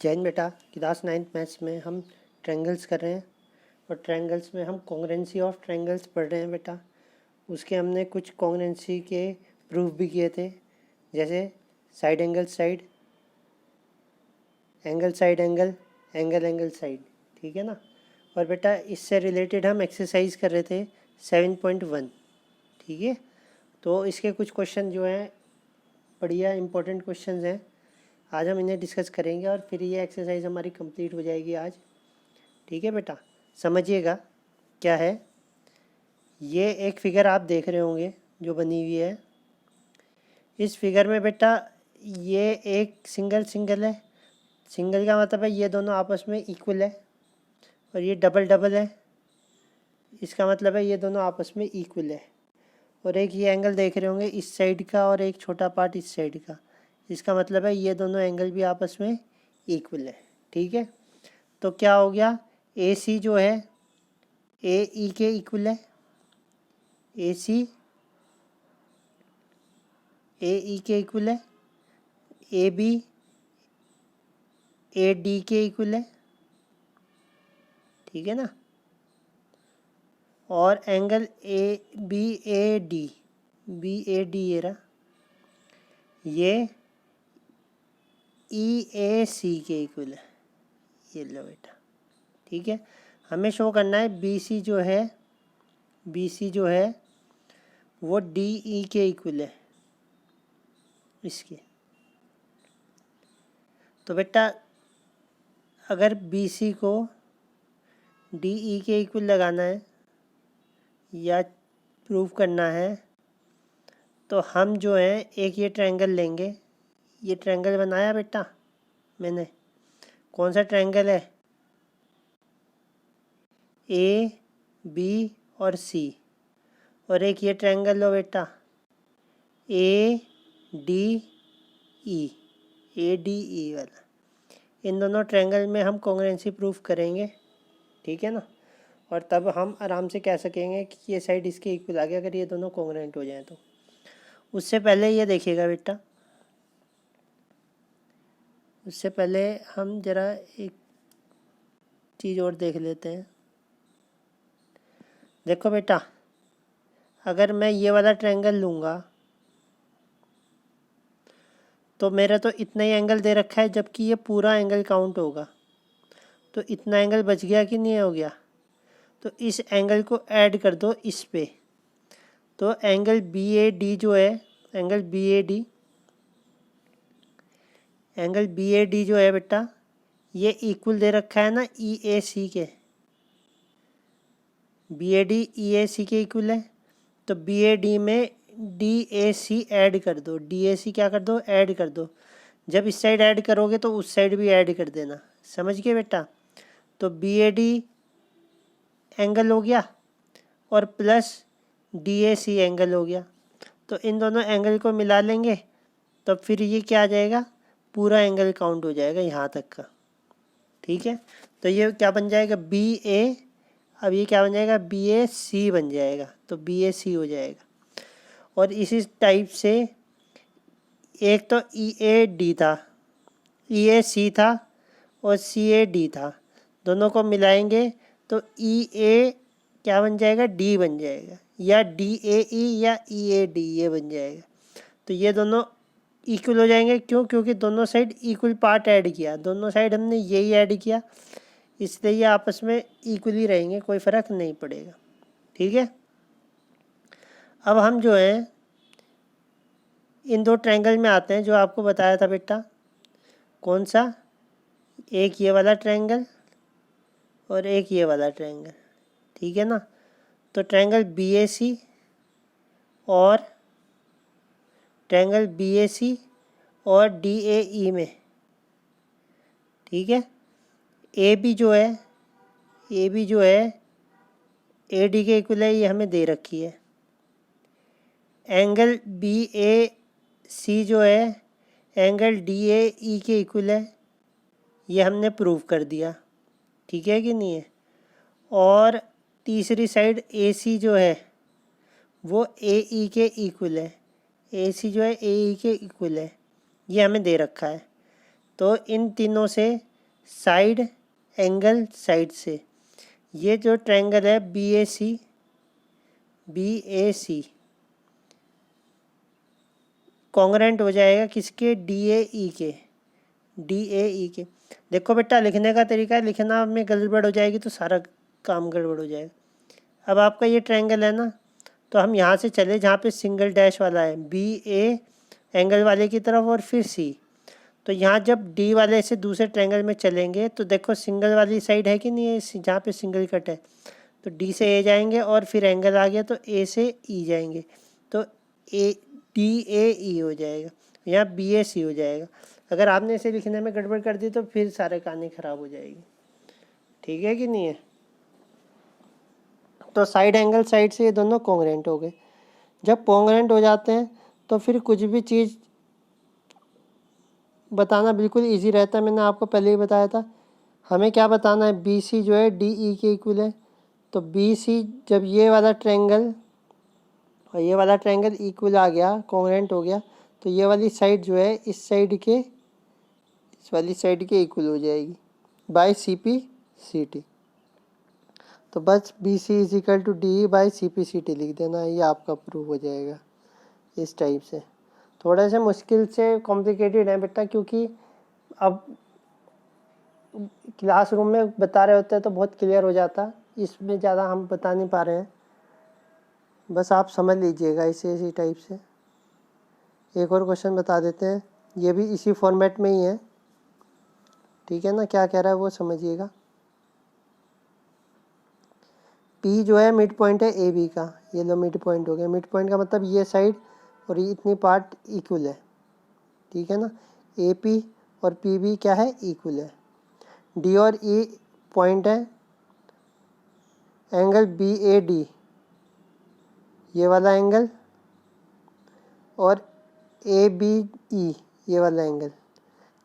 जैन बेटा, class 9th maths में हम ट्रायंगल्स कर रहे हैं और ट्रायंगल्स में हम कॉन्ग्रुएंसी ऑफ ट्रायंगल्स पढ़ रहे हैं बेटा। उसके हमने कुछ कॉन्ग्रुएंसी के प्रूफ भी किए थे, जैसे side angle side, angle side angle, angle angle side, ठीक है ना। और बेटा इससे रिलेटेड हम एक्सरसाइज कर रहे थे 7.1, ठीक है। तो इसके कुछ क्वेश्चन जो हैं बढ़िया इंपॉर्टेंट क्वेश्चंस हैं, आज हम इन्हें डिस्कस करेंगे और फिर ये एक्सरसाइज हमारी कंप्लीट हो जाएगी आज, ठीक है बेटा। समझिएगा क्या है। ये एक फिगर आप देख रहे होंगे जो बनी हुई है। इस फिगर में बेटा ये एक सिंगल है, सिंगल का मतलब है ये दोनों आपस में इक्वल है, और ये डबल है, इसका मतलब है ये दोनों आपस में इक्वल है। और एक ये एंगल देख रहे होंगे इस साइड का और एक छोटा पार्ट इस साइड का, इसका मतलब है ये दोनों एंगल भी आपस में इक्वल है, ठीक है। तो क्या हो गया, ए सी जो है ए ई के इक्वल है, ए सी ए ई के इक्वल है, ए बी ए डी के इक्वल है, ठीक है ना। और angle A B A D ये रहा, ये ई ए सी के इक्वल है, ये लो बेटा, ठीक है। हमें शो करना है बी सी जो है वो डी ई के इक्वल है इसके। तो बेटा अगर बी सी को डी ई के इक्वल लगाना है या प्रूव करना है तो हम जो है एक ये ट्रायंगल लेंगे। ये ट्रायंगल बनाया बेटा मैंने, कौन सा ट्रायंगल है, ए बी और सी। और एक ये ट्रायंगल लो बेटा ए डी ई वाला। इन दोनों ट्रायंगल में हम कॉन्ग्रुएंसी प्रूफ करेंगे, ठीक है ना। और तब हम आराम से कह सकेंगे कि ये साइड इसके इक्वल आ गया अगर ये दोनों कॉन्ग्रुएंट हो जाएं तो। उससे पहले ये देखिएगा बेटा, उससे पहले हम ज़रा एक चीज़ और देख लेते हैं। देखो बेटा, अगर मैं ये वाला ट्रायंगल लूँगा तो मेरा तो इतना ही एंगल दे रखा है, जबकि ये पूरा एंगल काउंट होगा। तो इतना एंगल बच गया कि नहीं हो गया। तो इस एंगल को ऐड कर दो इस पे, तो एंगल बी ए डी जो है, एंगल बी ए डी जो है बेटा, ये इक्वल दे रखा है ना ई ए सी के। बी ए डी ई ए सी के इक्वल है, तो बी ए डी में डी ए सी ऐड कर दो, डी ए सी क्या कर दो, ऐड कर दो। जब इस साइड ऐड करोगे तो उस साइड भी ऐड कर देना, समझ गए बेटा। तो बी ए डी एंगल हो गया और plus D A C angle हो गया। तो इन दोनों एंगल को मिला लेंगे तो फिर ये क्या आ जाएगा, पूरा एंगल काउंट हो जाएगा यहाँ तक का, ठीक है। तो ये क्या बन जाएगा बी ए, अब ये क्या बन जाएगा बी ए सी बन जाएगा, तो बी ए सी हो जाएगा। और इसी टाइप से एक तो ई ए डी था, ई ए सी था और सी ए डी था, दोनों को मिलाएंगे तो ई ए क्या बन जाएगा, डी बन जाएगा, या डी ए ई या ई ए डी ये बन जाएगा। तो ये दोनों इक्वल हो जाएंगे, क्यों, क्योंकि दोनों साइड इक्वल पार्ट ऐड किया, दोनों साइड हमने यही ऐड किया, इसलिए ये आपस में इक्वल ही रहेंगे, कोई फ़र्क नहीं पड़ेगा, ठीक है। अब हम जो है इन दो ट्रायंगल में आते हैं जो आपको बताया था बेटा, कौन सा, एक ये वाला ट्रायंगल और एक ये वाला ट्रायंगल, ठीक है ना। तो ट्रायंगल बी ए सी और ट्रायंगल बी ए सी और डी ए ई में, ठीक है। ए बी जो है ए डी के इक्वल है, ये हमें दे रखी है। एंगल बी ए सी जो है एंगल डी ए ई के इक्वल है, ये हमने प्रूव कर दिया, ठीक है कि नहीं है। और तीसरी साइड ए सी जो है वो ए ई के इक्वल है, ए सी जो है ए ई के इक्वल है, ये हमें दे रखा है। तो इन तीनों से साइड एंगल साइड से, ये जो ट्रायंगल है BAC कॉन्ग्रेंट हो जाएगा किसके, DAE के। देखो बेटा लिखने का तरीका है, लिखना में गड़बड़ हो जाएगी तो सारा काम गड़बड़ हो जाएगा। अब आपका ये ट्रायंगल है ना, तो हम यहाँ से चले जहाँ पे सिंगल डैश वाला है, BA एंगल वाले की तरफ और फिर C। तो यहाँ जब D वाले से दूसरे ट्रायंगल में चलेंगे तो देखो सिंगल वाली साइड है कि नहीं है, जहाँ पे सिंगल कट है, तो D से A जाएंगे और फिर एंगल आ गया तो A से E जाएंगे, तो DAE हो जाएगा, यहाँ BAC हो जाएगा। अगर आपने इसे लिखने में गड़बड़ कर दी तो फिर सारे कहानी ख़राब हो जाएगी, ठीक है कि नहीं है। तो साइड एंगल साइड से ये दोनों कॉन्ग्रेंट हो गए। जब कॉन्ग्रेंट हो जाते हैं तो फिर कुछ भी चीज़ बताना बिल्कुल इजी रहता है। मैंने आपको पहले ही बताया था, हमें क्या बताना है, BC जो है DE के इक्वल है। तो BC जब ये वाला ट्रायंगल और ये वाला ट्रायंगल इक्वल आ गया, कॉन्ग्रेंट हो गया, तो ये वाली साइड जो है इस वाली साइड के इक्वल हो जाएगी बाय CP/CT। तो बस BC is equal to DE by CP/CT लिख देना, ये आपका प्रूव हो जाएगा इस टाइप से। थोड़ा सा मुश्किल से कॉम्प्लिकेटेड है बेटा, क्योंकि अब क्लासरूम में बता रहे होते हैं तो बहुत क्लियर हो जाता, इसमें ज़्यादा हम बता नहीं पा रहे हैं, बस आप समझ लीजिएगा इसी टाइप से। एक और क्वेश्चन बता देते हैं, ये भी इसी फॉर्मेट में ही है, ठीक है ना। क्या कह रहा है वो समझिएगा। P जो है मिड पॉइंट है AB का, ये लो मिड पॉइंट हो गया। मिड पॉइंट का मतलब ये साइड और ये इतनी पार्ट इक्वल है, ठीक है ना। AP और PB क्या है, इक्वल है। D और E पॉइंट है, एंगल BAD ये वाला एंगल और ABE ये वाला एंगल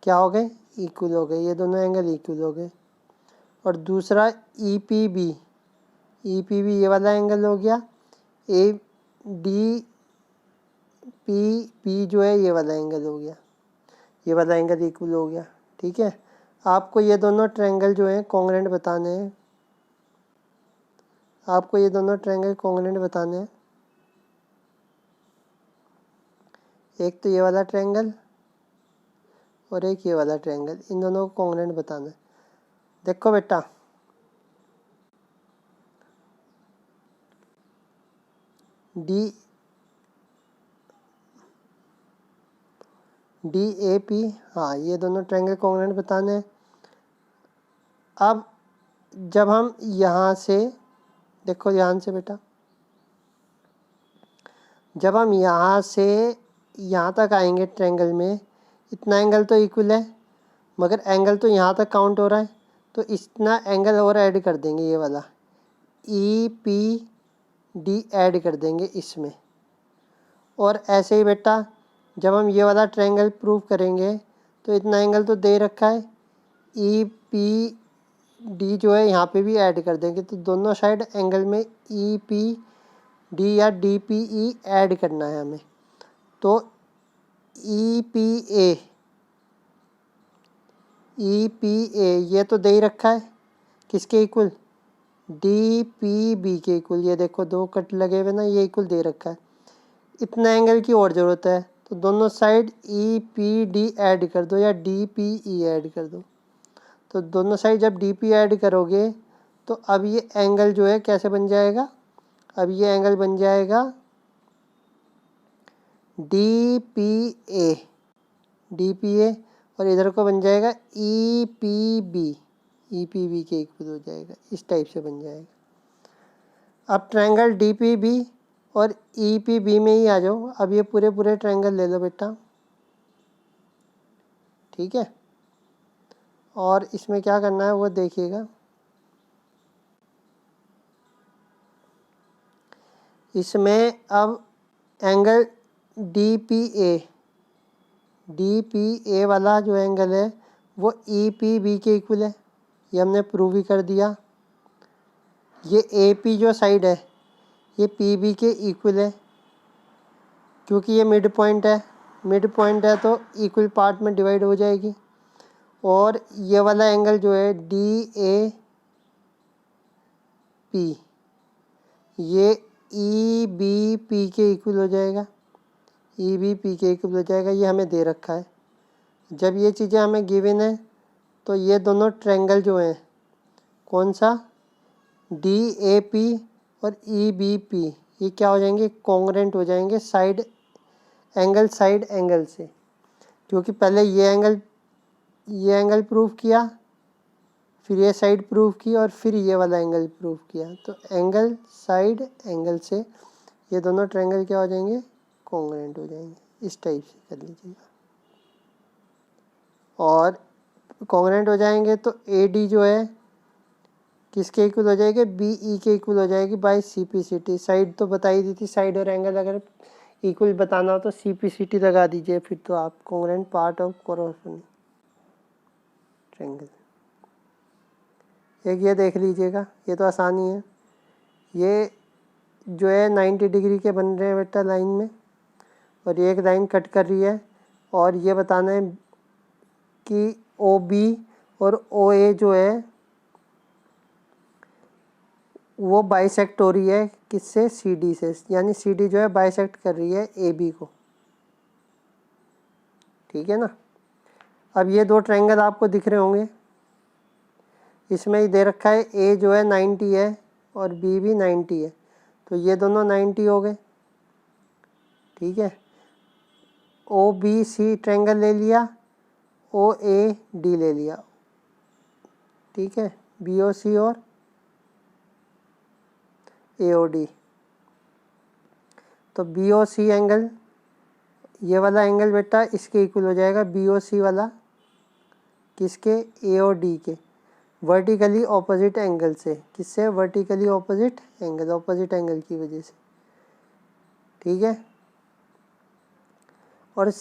क्या हो गए, इक्वल हो गए, ये दोनों एंगल इक्वल हो गए। और दूसरा EPB ये वाला एंगल हो गया, ADPP जो है ये वाला एंगल हो गया, ये वाला एंगल इक्वल हो गया, ठीक है। आपको ये दोनों ट्रायंगल जो हैं कॉन्ग्रेंट बताने हैं, आपको ये दोनों ट्रायंगल कॉन्ग्रेंट बताने हैं। एक तो ये वाला ट्रायंगल और एक ये वाला ट्रायंगल, इन दोनों को कॉन्ग्रेंट बताना है। देखो बेटा DAP, हाँ ये दोनों ट्रायंगल कॉन्ग्रेंट बताने हैं। अब जब हम यहाँ से, देखो ध्यान से बेटा, जब हम यहाँ से यहाँ तक आएंगे ट्रायंगल में, इतना एंगल तो इक्वल है, मगर एंगल तो यहाँ तक काउंट हो रहा है, तो इतना एंगल और ऐड कर देंगे, ये वाला EPD ऐड कर देंगे इसमें। और ऐसे ही बेटा जब हम ये वाला ट्रायंगल प्रूव करेंगे तो इतना एंगल तो दे रखा है, EPD जो है यहाँ पे भी ऐड कर देंगे। तो दोनों साइड एंगल में EPD या DPE ऐड करना है हमें। तो EPA ये तो दे ही रखा है, किसके इक्वल, DPB के इक्वल। ये देखो दो कट लगे हुए ना, ये इक्वल दे रखा है। इतना एंगल की और ज़रूरत है, तो दोनों साइड EPD ऐड कर दो या DPE ऐड कर दो। तो दोनों साइड जब DP ऐड करोगे तो अब ये एंगल जो है कैसे बन जाएगा, अब ये एंगल बन जाएगा DPA और इधर को बन जाएगा EPB के इक्वल हो जाएगा, इस टाइप से बन जाएगा। अब ट्रायंगल DPB और EPB में ही आ जाओ। अब ये पूरे ट्रायंगल ले लो बेटा, ठीक है। और इसमें क्या करना है वो देखिएगा। इसमें अब एंगल DPA वाला जो एंगल है वो EPB के इक्वल है, ये हमने प्रूव ही कर दिया। ये AP जो साइड है ये PB के इक्वल है, क्योंकि ये मिड पॉइंट है तो इक्वल पार्ट में डिवाइड हो जाएगी। और ये वाला एंगल जो है DAP, ये EBP के इक्वल हो जाएगा, EBP के इक्वल हो जाएगा। ये हमें दे रखा है। जब ये चीज़ें हमें गिवन है तो ये दोनों ट्रायंगल जो हैं, कौन सा, DAP और EBP, ये क्या हो जाएंगे, कॉन्ग्रुएंट हो जाएंगे साइड एंगल से। क्योंकि पहले ये एंगल प्रूव किया, फिर ये साइड प्रूव की और फिर ये वाला एंगल प्रूव किया। तो एंगल साइड एंगल से ये दोनों ट्रायंगल क्या हो जाएंगे, कॉन्ग्रुएंट हो जाएंगे। इस टाइप से कर लीजिएगा। और कॉन्ग्रुएंट हो जाएंगे तो AD जो है किसके इक्वल हो जाएगी, BE के इक्वल हो जाएगी बाय CPCT। साइड तो बता ही दी थी, साइड और एंगल अगर इक्वल बताना हो तो CPCT लगा दीजिए, फिर तो आप congruent part of corresponding triangle. एक ये देख लीजिएगा, ये तो आसानी है। ये जो है 90 डिग्री के बन रहे हैं बेटा लाइन में, और ये एक लाइन कट कर रही है, और ये बताना है कि OB और OA जो है वो बाइसेक्ट हो रही है किससे, CD से, यानी CD जो है बाइसेक्ट कर रही है AB को। ठीक है ना। अब ये दो ट्रायंगल आपको दिख रहे होंगे, इसमें ही दे रखा है A जो है 90 है और B भी 90 है, तो ये दोनों 90 हो गए। ठीक है, OBC ट्रायंगल ले लिया, OAD ले लिया। ठीक है, BOC और AOD। तो BOC एंगल, ये वाला एंगल बेटा इसके इक्वल हो जाएगा, BOC वाला किसके, AOD के, वर्टिकली ऑपोजिट एंगल से। किससे, वर्टिकली ऑपोजिट एंगल की वजह से। ठीक है, और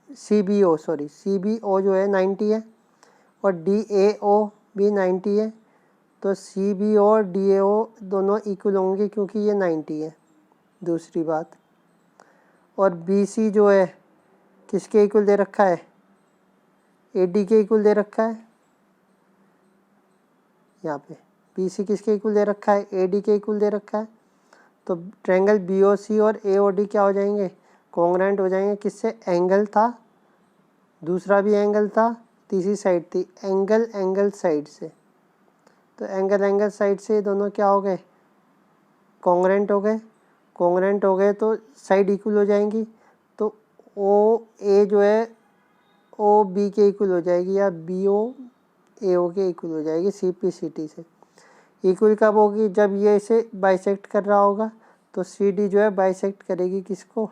CBO जो है 90 है, और DAO भी 90 है, तो CBO और DAO दोनों इक्वल होंगे क्योंकि ये 90 है, दूसरी बात। और BC जो है किसके इक्वल दे रखा है, AD के इक्वल दे रखा है। यहाँ पे BC किसके इक्वल दे रखा है, AD के इक्वल दे रखा है। तो ट्रायंगल BOC और AOD क्या हो जाएंगे, कॉन्ग्रुएंट हो जाएंगे। किससे, एंगल था, दूसरा भी एंगल था, तीसरी साइड थी, एंगल साइड से। तो एंगल साइड से दोनों क्या हो गए, कॉन्ग्रुएंट हो गए तो साइड इक्वल हो जाएंगी। तो OA जो है OB के इक्वल हो जाएगी, या BO AO के इक्वल हो जाएगी CPCT से। इक्वल कब होगी, जब ये इसे बाइसेक्ट कर रहा होगा, तो CD जो है बाइसेक्ट करेगी किसको,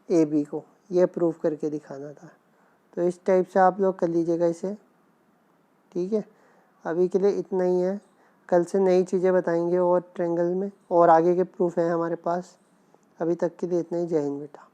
AB को। ये प्रूफ करके दिखाना था। तो इस टाइप से आप लोग कर लीजिएगा इसे। ठीक है, अभी के लिए इतना ही है, कल से नई चीज़ें बताएंगे और ट्रायंगल में, और आगे के प्रूफ हैं हमारे पास। अभी तक के लिए इतना ही। जय हिंद बेटा।